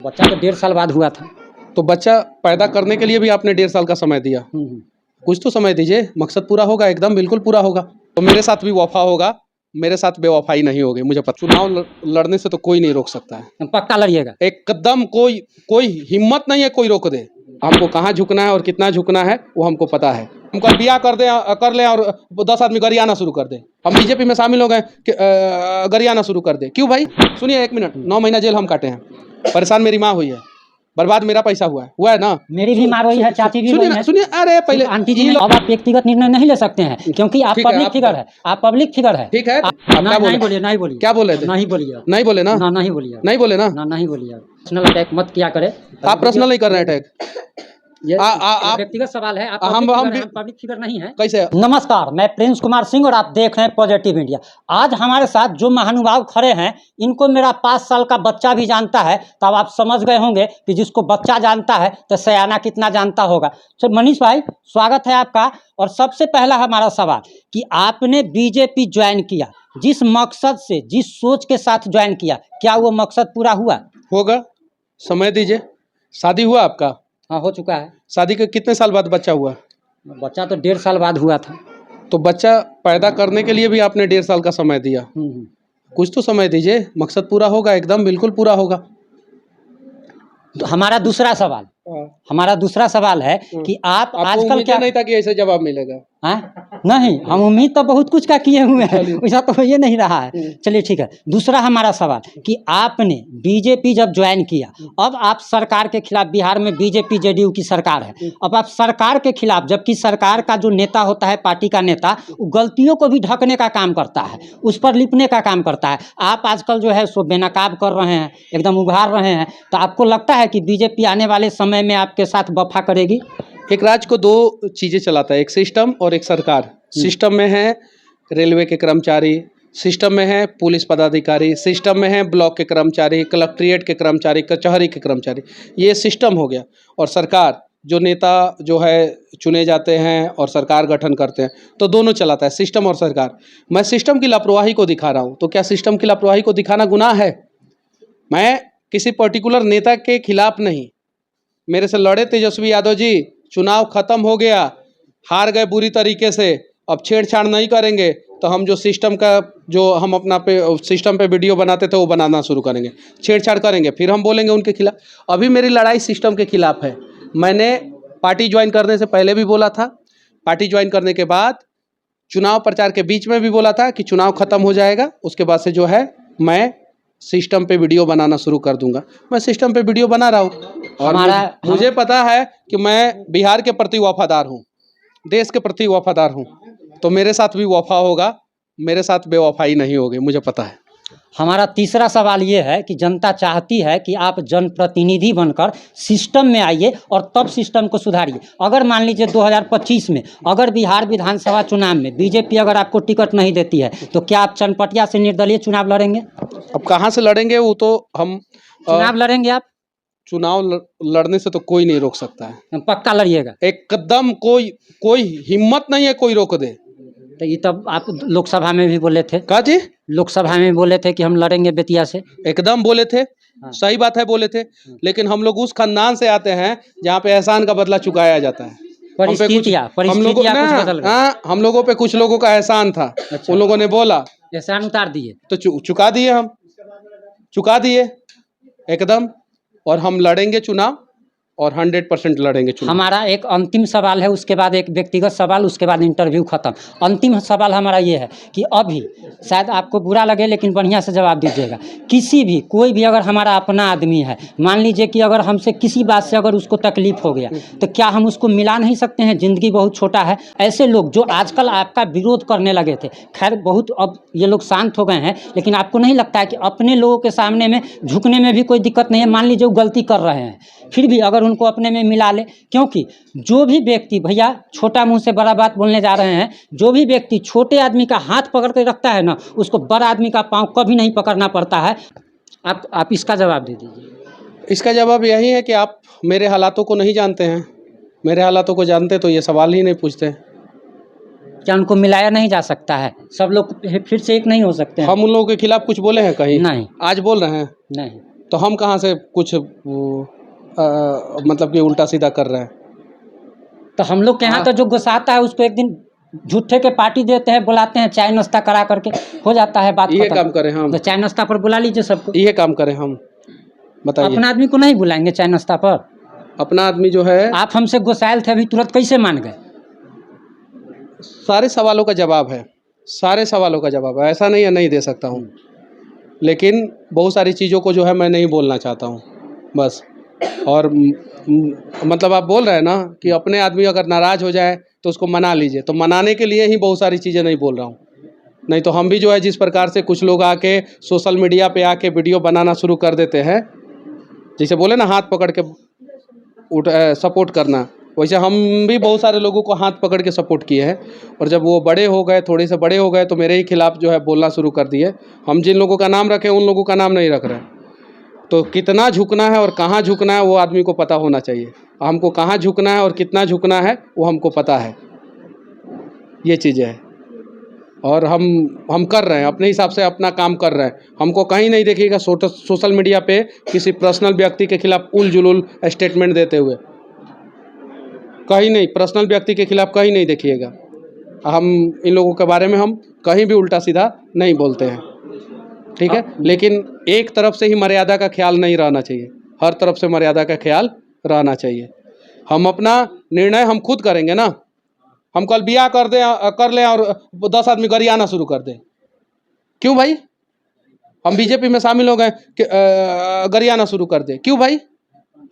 बच्चा तो 1.5 साल बाद हुआ था। तो बच्चा पैदा करने के लिए भी आपने 1.5 साल का समय दिया। कुछ तो समय दीजिए, मकसद पूरा होगा, एकदम बिल्कुल पूरा होगा। तो मेरे साथ भी वफा होगा, मेरे साथ बेवफाई नहीं होगी, मुझे पता। चुनाव लड़ने से तो कोई नहीं रोक सकता है। पक्का लड़िएगा? एकदम कोई हिम्मत नहीं है कोई रोक दे। हमको कहाँ झुकना है और कितना झुकना है वो हमको पता है। हम कल बिया कर लें और 10 आदमी गरियाना शुरू कर दे, हम बीजेपी में शामिल हो गए गरियाना शुरू कर दे। क्यों भाई? सुनिए 1 मिनट। 9 महीना जेल हम काटे हैं, परेशान मेरी माँ हुई है, बर्बाद मेरा पैसा हुआ है ना। मेरी भी माँ हुई है, चाची भी हुई है। सुनिए, अरे पहले आंटी जी, अब आप व्यक्तिगत निर्णय नहीं ले सकते हैं क्योंकि आप पब्लिक फिगर है। आप पब्लिक फिगर है। ठीक है, नहीं बोलिए, नहीं बोलिए। क्या बोले थे? नहीं बोलिए, नहीं बोले ना, नहीं बोलिए, नहीं बोले ना, नहीं बोलिए। पर्सनल अटैक मत किया करे। आप पर्सनल नहीं कर रहे हैं अटैक। ये व्यक्तिगत सवाल है। आप हम पब्लिक फिगर नहीं है। कैसे? नमस्कार, मैं प्रिंस कुमार सिंह और आप देख रहे हैं पॉजिटिव इंडिया। आज हमारे साथ जो महानुभाव खड़े हैं, इनको मेरा 5 साल का बच्चा भी जानता है। तब आप समझ गए होंगे कि जिसको बच्चा जानता है तो सयाना कितना जानता होगा। तो मनीष भाई, स्वागत है आपका। और सबसे पहला हमारा सवाल कि आपने बीजेपी ज्वाइन किया, जिस मकसद से, जिस सोच के साथ ज्वाइन किया, क्या वो मकसद पूरा हुआ? होगा, समय दीजिए। शादी हुआ आपका? हाँ, हो चुका है। शादी के कितने साल बाद बच्चा हुआ? बच्चा तो 1.5 साल बाद हुआ था। तो बच्चा पैदा करने के लिए भी आपने 1.5 साल का समय दिया। कुछ तो समय दीजिए, मकसद पूरा होगा, एकदम बिल्कुल पूरा होगा। तो हमारा दूसरा सवाल है कि आप आजकल क्या नहीं था कि ऐसे जवाब मिलेगा? हाँ? नहीं, हम उम्मीद तो बहुत कुछ का किए हुए हैं, वैसा तो ये नहीं रहा है। चलिए ठीक है। दूसरा हमारा सवाल कि आपने बीजेपी जब ज्वाइन किया, अब आप सरकार के खिलाफ, बिहार में बीजेपी जेडीयू की सरकार है, अब आप सरकार के खिलाफ, जबकि सरकार का जो नेता होता है, पार्टी का नेता, वो गलतियों को भी ढकने का काम करता है, उस पर लिपने का काम करता है। आप आजकल जो है सो बेनकाब कर रहे हैं, एकदम उभार रहे हैं। तो आपको लगता है कि बीजेपी आने वाले समय में आपके साथ वफा करेगी? एक राज्य को 2 चीज़ें चलाता है, एक सिस्टम और एक सरकार। सिस्टम में है रेलवे के कर्मचारी, सिस्टम में है पुलिस पदाधिकारी, सिस्टम में है ब्लॉक के कर्मचारी, कलेक्ट्रेट के कर्मचारी, कचहरी के कर्मचारी। ये सिस्टम हो गया। और सरकार, जो नेता जो है चुने जाते हैं और सरकार गठन करते हैं, तो दोनों चलाता है, सिस्टम और सरकार। मैं सिस्टम की लापरवाही को दिखा रहा हूँ, तो क्या सिस्टम की लापरवाही को दिखाना गुनाह है? मैं किसी पर्टिकुलर नेता के खिलाफ नहीं। मेरे से लड़े तेजस्वी यादव जी, चुनाव खत्म हो गया, हार गए बुरी तरीके से, अब छेड़छाड़ नहीं करेंगे तो हम जो सिस्टम का, जो हम अपना सिस्टम पे वीडियो बनाते थे वो बनाना शुरू करेंगे, छेड़छाड़ करेंगे, फिर हम बोलेंगे उनके खिलाफ। अभी मेरी लड़ाई सिस्टम के खिलाफ है। मैंने पार्टी ज्वाइन करने से पहले भी बोला था, पार्टी ज्वाइन करने के बाद, चुनाव प्रचार के बीच में भी बोला था कि चुनाव खत्म हो जाएगा, उसके बाद से जो है मैं सिस्टम पे वीडियो बनाना शुरू कर दूंगा। मैं सिस्टम पे वीडियो बना रहा हूँ और मुझे पता है कि मैं बिहार के प्रति वफादार हूँ, देश के प्रति वफादार हूँ। तो मेरे साथ भी वफा होगा, मेरे साथ बेवफाई नहीं होगी, मुझे पता है। हमारा तीसरा सवाल ये है कि जनता चाहती है कि आप जनप्रतिनिधि बनकर सिस्टम में आइए और तब सिस्टम को सुधारिए। अगर मान लीजिए 2025 में अगर बिहार विधानसभा चुनाव में बीजेपी अगर आपको टिकट नहीं देती है, तो क्या आप चनपटिया से निर्दलीय चुनाव लड़ेंगे? अब कहाँ से लड़ेंगे वो तो हम चुनाव लड़ेंगे। आप चुनाव लड़ने से तो कोई नहीं रोक सकता है। पक्का लड़िएगा? एकदम कोई हिम्मत नहीं है कोई रोक दे। तो ये तब आप लोकसभा में भी बोले थे। क्या जी? लोकसभा में बोले थे कि हम लड़ेंगे बेतिया से। एकदम बोले थे। हाँ। सही बात है, बोले थे। लेकिन हम लोग उस खानदान से आते हैं जहाँ पे एहसान का बदला चुकाया जाता है। हम लोगों पे कुछ लोगों का एहसान था। अच्छा। उन लोगों ने बोला, एहसान उतार दिए तो चुका दिए, हम चुका दिए एकदम। और हम लड़ेंगे चुनाव और 100% लड़ेंगे चुनाव। हमारा एक अंतिम सवाल है, उसके बाद एक व्यक्तिगत सवाल, उसके बाद इंटरव्यू खत्म। अंतिम सवाल हमारा ये है कि अभी शायद आपको बुरा लगे लेकिन बढ़िया से जवाब दीजिएगा। किसी भी, कोई भी अगर हमारा अपना आदमी है, मान लीजिए कि अगर हमसे किसी बात से अगर उसको तकलीफ हो गया, तो क्या हम उसको मिला नहीं सकते हैं? ज़िंदगी बहुत छोटा है। ऐसे लोग जो आजकल आपका विरोध करने लगे थे, खैर बहुत अब ये लोग शांत हो गए हैं, लेकिन आपको नहीं लगता है कि अपने लोगों के सामने में झुकने में भी कोई दिक्कत नहीं है? मान लीजिए वो गलती कर रहे हैं, फिर भी अगर उनको अपने में मिला ले। क्योंकि जो भी व्यक्ति, भैया छोटा मुंह से बड़ा बात बोलने जा रहे हैं, जो भी व्यक्ति छोटे आदमी का हाथ पकड़ के रखता है ना, उसको बड़ा आदमी का पांव कभी नहीं पकड़ना पड़ता है। आप इसका जवाब दे दीजिए। इसका जवाब यही है कि आप मेरे हालातों को नहीं जानते हैं। मेरे हालातों को जानते तो ये सवाल ही नहीं पूछते। क्या उनको मिलाया नहीं जा सकता है? सब लोग फिर से एक नहीं हो सकते हैं। हम उन लोगों के खिलाफ कुछ बोले हैं कहीं? नहीं। आज बोल रहे हैं? नहीं। तो हम कहाँ से कुछ मतलब कि उल्टा सीधा कर रहे हैं। तो हम लोग के यहाँ तो जो गुस्साता है उसको एक दिन झूठे के पार्टी देते हैं, बुलाते हैं, चाय नाश्ता करा करके हो जाता है बात ये खत्म। काम करें हम, तो चाय नाश्ता पर बुला लीजिए सबको। ये काम करें हम, बताइए। अपना आदमी को नहीं बुलाएंगे चाय नाश्ता पर? अपना आदमी जो है, आप हमसे गुस्साइल थे, अभी तुरंत कैसे मान गए? सारे सवालों का जवाब है, सारे सवालों का जवाब है, ऐसा नहीं है नहीं दे सकता हूँ, लेकिन बहुत सारी चीज़ों को जो है मैं नहीं बोलना चाहता हूँ बस। और मतलब आप बोल रहे हैं ना कि अपने आदमी अगर नाराज़ हो जाए तो उसको मना लीजिए, तो मनाने के लिए ही बहुत सारी चीज़ें नहीं बोल रहा हूँ। नहीं तो हम भी जो है जिस प्रकार से कुछ लोग आके सोशल मीडिया पे आके वीडियो बनाना शुरू कर देते हैं, जैसे बोले ना हाथ पकड़ के सपोर्ट करना, वैसे हम भी बहुत सारे लोगों को हाथ पकड़ के सपोर्ट किए हैं। और जब वो बड़े हो गए, थोड़े से बड़े हो गए, तो मेरे ही खिलाफ जो है बोलना शुरू कर दिए। हम जिन लोगों का नाम रखें उन लोगों का नाम नहीं रख रहे। तो कितना झुकना है और कहाँ झुकना है वो आदमी को पता होना चाहिए। हमको कहाँ झुकना है और कितना झुकना है वो हमको पता है, ये चीज़ें है। और हम कर रहे हैं अपने हिसाब से, अपना काम कर रहे हैं। हमको कहीं नहीं देखिएगा सोशल मीडिया पे किसी पर्सनल व्यक्ति के खिलाफ उल जुलूल स्टेटमेंट देते हुए, कहीं नहीं, पर्सनल व्यक्ति के खिलाफ कहीं नहीं देखिएगा। हम इन लोगों के बारे में हम कहीं भी उल्टा सीधा नहीं बोलते हैं, ठीक है। लेकिन एक तरफ से ही मर्यादा का ख्याल नहीं रहना चाहिए, हर तरफ से मर्यादा का ख्याल रहना चाहिए। हम अपना निर्णय हम खुद करेंगे ना। हम कल ब्याह कर लें और 10 आदमी गरियाना शुरू कर दें, क्यों भाई? हम बीजेपी में शामिल हो गए कि गरियाना शुरू कर दें, क्यों भाई?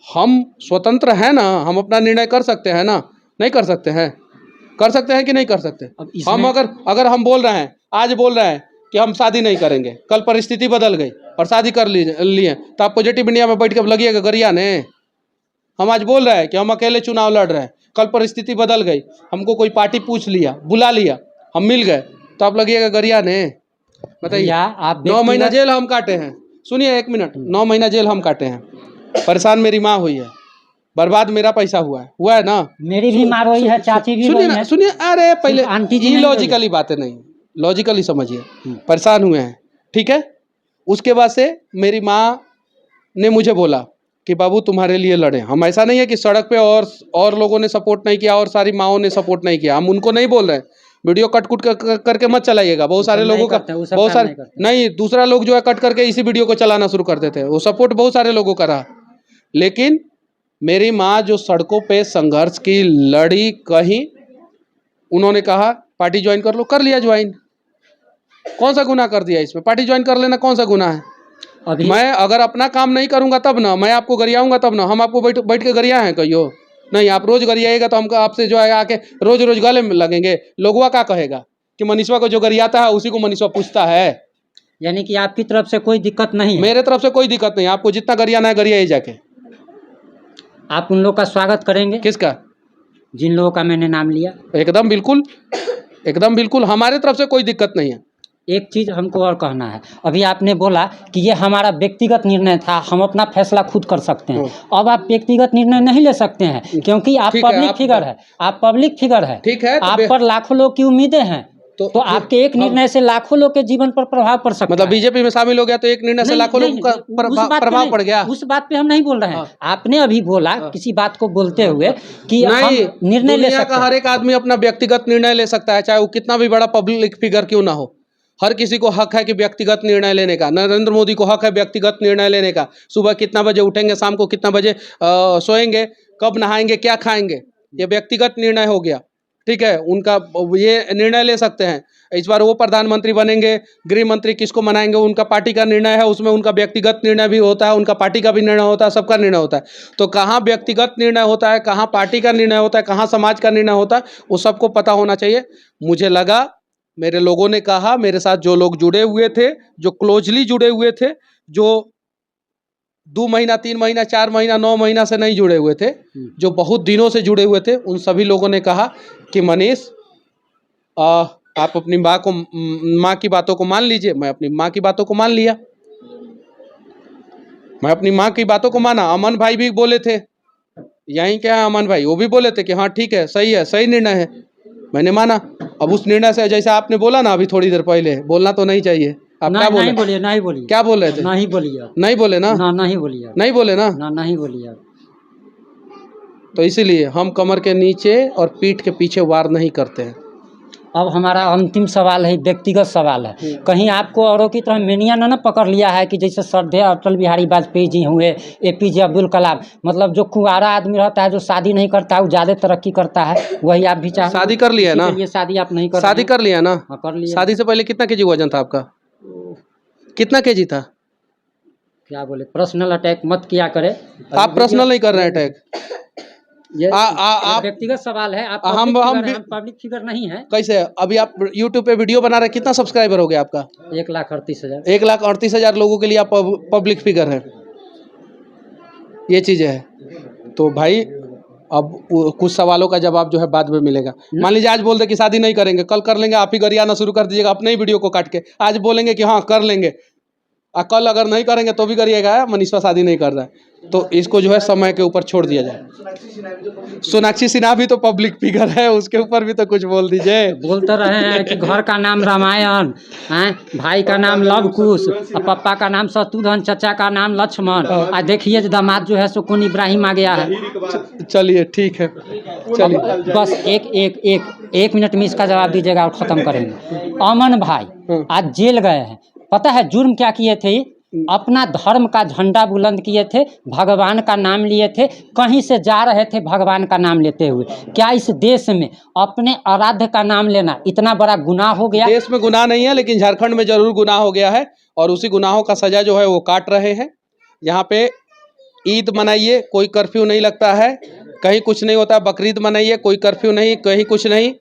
हम स्वतंत्र हैं ना, हम अपना निर्णय कर सकते हैं ना। नहीं कर सकते हैं? कर सकते हैं कि नहीं कर सकते? हम अगर हम बोल रहे हैं, आज बोल रहे हैं कि हम शादी नहीं करेंगे, कल परिस्थिति बदल गई और शादी कर लिए, तो आप पॉजिटिव इंडिया में बैठ के लगिएगा गरियाने? हम आज बोल रहे हैं कि हम अकेले चुनाव लड़ रहे हैं, कल परिस्थिति बदल गई, हमको कोई पार्टी पूछ लिया, बुला लिया, हम मिल गए, तो आप लगिएगा गरियाने? बताइए। आप 9 महीना जेल हम काटे हैं। सुनिए 1 मिनट, 9 महीना जेल हम काटे हैं। परेशान मेरी माँ हुई है, बर्बाद मेरा पैसा हुआ है ना। मेरी भी माँ रोई है, चाची भी रोई है। सुनिए, अरे पहले आंटी जी इलॉजिकली बातें नहीं, लॉजिकली समझिए। परेशान हुए हैं, ठीक है। उसके बाद से मेरी माँ ने मुझे बोला कि बाबू तुम्हारे लिए लड़े। हम, ऐसा नहीं है कि सड़क पे और लोगों ने सपोर्ट नहीं किया और सारी माओं ने सपोर्ट नहीं किया, हम उनको नहीं बोल रहे हैं। वीडियो कट करके मत चलाइएगा, बहुत सारे लोगों का, बहुत सारे नहीं, दूसरा लोग जो है कट करके इसी वीडियो को चलाना शुरू कर देते हैं, वो सपोर्ट बहुत सारे लोगों का रहा। लेकिन मेरी माँ जो सड़कों पे संघर्ष की, लड़ी, कहीं उन्होंने कहा पार्टी ज्वाइन कर लो, कर लिया ज्वाइन। कौन सा गुनाह कर दिया इसमें? पार्टी ज्वाइन कर लेना कौन सा गुनाह है? मैं अगर अपना काम नहीं करूंगा तब ना, मैं आपको गरियाऊंगा तब ना। हम आपको बैठ के गरिया हैं कहियो? नहीं, आप रोज गरियाएगा तो हम आपसे जो है आके रोज रोज गले में लगेंगे। लोगवा क्या कहेगा कि मनीषवा को जो गरियाता है उसी को मनीषवा पूछता है। यानी कि आपकी तरफ से कोई दिक्कत नहीं है? मेरे तरफ से कोई दिक्कत नहीं, आपको जितना गरियाना है गरियाए जाके। आप उन लोग का स्वागत करेंगे? किसका? जिन लोगों का मैंने नाम लिया। एकदम बिल्कुल, एकदम बिल्कुल, हमारे तरफ से कोई दिक्कत नहीं है। एक चीज़ हमको और कहना है, अभी आपने बोला कि ये हमारा व्यक्तिगत निर्णय था, हम अपना फैसला खुद कर सकते हैं। अब आप व्यक्तिगत निर्णय नहीं ले सकते हैं क्योंकि आप पब्लिक फिगर है, आप पब्लिक फिगर है, ठीक है। आप पर लाखों लोग की उम्मीदें हैं, तो आपके एक निर्णय से लाखों लोग के जीवन पर प्रभाव पड़ सकता है। मतलब बीजेपी में शामिल हो गया तो एक निर्णय से लाखों लोगों का प्रभाव पड़ गया। उस बात पे हम नहीं बोल रहे हैं। आपने अभी बोला किसी बात को बोलते हुए कि हम निर्णय ले सकते हैं। हर एक आदमी अपना व्यक्तिगत निर्णय ले सकता है, चाहे वो कितना भी बड़ा पब्लिक फिगर क्यों ना हो। हर किसी को हक है कि व्यक्तिगत निर्णय लेने का। नरेंद्र मोदी को हक है व्यक्तिगत निर्णय लेने का। सुबह कितना बजे उठेंगे, शाम को कितना बजे सोएंगे, कब नहाएंगे, क्या खाएंगे, ये व्यक्तिगत निर्णय हो गया, ठीक है। उनका ये निर्णय ले सकते हैं। इस बार वो प्रधानमंत्री बनेंगे, गृह मंत्री किसको बनाएंगे, उनका पार्टी का निर्णय है, उसमें उनका व्यक्तिगत निर्णय भी होता है, उनका पार्टी का भी निर्णय होता है, सबका निर्णय होता है। तो कहाँ व्यक्तिगत निर्णय होता है, कहाँ पार्टी का निर्णय होता है, कहाँ समाज का निर्णय होता है, वो सबको पता होना चाहिए। मुझे लगा, मेरे लोगों ने कहा, मेरे साथ जो लोग जुड़े हुए थे, जो क्लोजली जुड़े हुए थे, जो 2 महीना, 3 महीना, 4 महीना, 9 महीना से नहीं जुड़े हुए थे, जो बहुत दिनों से जुड़े हुए थे, उन सभी लोगों ने कहा कि मनीष, आप अपनी माँ की बातों को मान लीजिए। मैं अपनी माँ की बातों को मान लिया, मैं अपनी माँ की बातों को माना। अमन भाई भी बोले थे, यहीं क्या है अमन भाई, वो भी बोले थे कि हाँ ठीक है, सही निर्णय है, मैंने माना। अब उस निर्णय से, जैसे आपने बोला ना अभी थोड़ी देर पहले, बोलना तो नहीं चाहिए, आप क्या नहीं बोले? नहीं बोलिए, नहीं बोलिए, क्या बोल रहे थे? नहीं बोलिए आप, नहीं बोले ना? नहीं बोलिए आप, नहीं बोले ना? नहीं बोलिए आप। तो इसीलिए हम कमर के नीचे और पीठ के पीछे वार नहीं करते हैं। अब हमारा अंतिम सवाल है, व्यक्तिगत सवाल है। कहीं आपको औरों की तरह मेनिया ना पकड़ लिया है कि जैसे श्रद्धेय अटल बिहारी वाजपेयी जी हुए, एपीजे अब्दुल कलाम, मतलब जो कुंवारा आदमी रहता है, जो शादी नहीं करता है, वो ज़्यादा तरक्की करता है, वही आप भी चाहें? शादी कर लिया इसी ना? के लिए शादी आप नहीं कर शादी रहे कर लिया ना? हैं? हाँ, कर लिया। शादी से पहले कितना केजी वजन था आपका? कितना केजी था? क्या बोले, पर्सनल अटैक मत किया करे। आप पर्सनल नहीं कर रहे हैं अटैक। ये आप व्यक्तिगत सवाल है। आप हम पब्लिक फिगर नहीं है। कैसे? अभी आप यूट्यूब पे वीडियो बना रहे हैं, कितना सब्सक्राइबर हो गया आपका? 1,38,000। 1,38,000 लोगों के लिए आप पब्लिक फिगर हैं। ये चीज़ें है। तो भाई अब कुछ सवालों का जवाब जो है बाद में मिलेगा। मान लीजिए आज बोल दे कि शादी नहीं करेंगे, कल कर लेंगे, आप ही गरियाना शुरू कर दीजिएगा अपने ही वीडियो को काट के। आज बोलेंगे कि हाँ कर लेंगे, कल अगर नहीं करेंगे तो भी करिएगा मनीषा शादी नहीं कर रहा है। तो इसको जो है समय के ऊपर छोड़ दिया जाए। सोनाक्षी सिन्हा भी तो पब्लिक फिगर है, उसके ऊपर भी तो कुछ बोल दीजिए। बोलते रहे हैं कि घर का नाम रामायण है, भाई का नाम लव कुश, और पापा का नाम शत्रुघ्न, चचा का नाम लक्ष्मण, और देखिए दामाद जो है सुकून इब्राहिम आ गया है। चलिए ठीक है, चलिए बस एक मिनट में इसका जवाब दीजिएगा और ख़त्म करेंगे। अमन भाई आज जेल गए हैं, पता है जुर्म क्या किए थे? अपना धर्म का झंडा बुलंद किए थे, भगवान का नाम लिए थे, कहीं से जा रहे थे भगवान का नाम लेते हुए। क्या इस देश में अपने आराध्य का नाम लेना इतना बड़ा गुनाह हो गया? देश में गुनाह नहीं है, लेकिन झारखंड में जरूर गुनाह हो गया है, और उसी गुनाहों का सजा जो है वो काट रहे हैं। यहाँ पे ईद मनाइए, कोई कर्फ्यू नहीं लगता है, कहीं कुछ नहीं होता। बकरीद मनाइए, कोई कर्फ्यू नहीं, कहीं कुछ नहीं।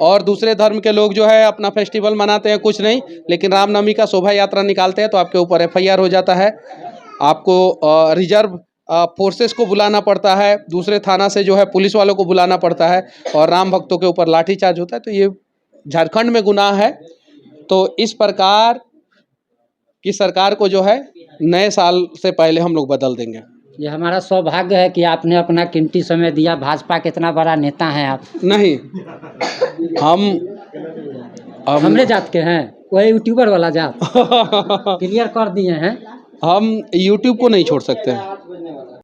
और दूसरे धर्म के लोग जो है अपना फेस्टिवल मनाते हैं, कुछ नहीं। लेकिन रामनवमी का शोभा यात्रा निकालते हैं तो आपके ऊपर एफआईआर हो जाता है। आपको रिजर्व फोर्सेस को बुलाना पड़ता है, दूसरे थाना से जो है पुलिस वालों को बुलाना पड़ता है, और राम भक्तों के ऊपर लाठीचार्ज होता है। तो ये झारखंड में गुनाह है। तो इस प्रकार की सरकार को जो है नए साल से पहले हम लोग बदल देंगे। ये हमारा सौभाग्य है कि आपने अपना कीमती समय दिया। भाजपा के इतना बड़ा नेता हैं आप। नहीं, हम हमरे जात के हैं, वही यूट्यूबर वाला जात क्लियर कर दिए हैं। हम यूट्यूब को नहीं छोड़ सकते हैं।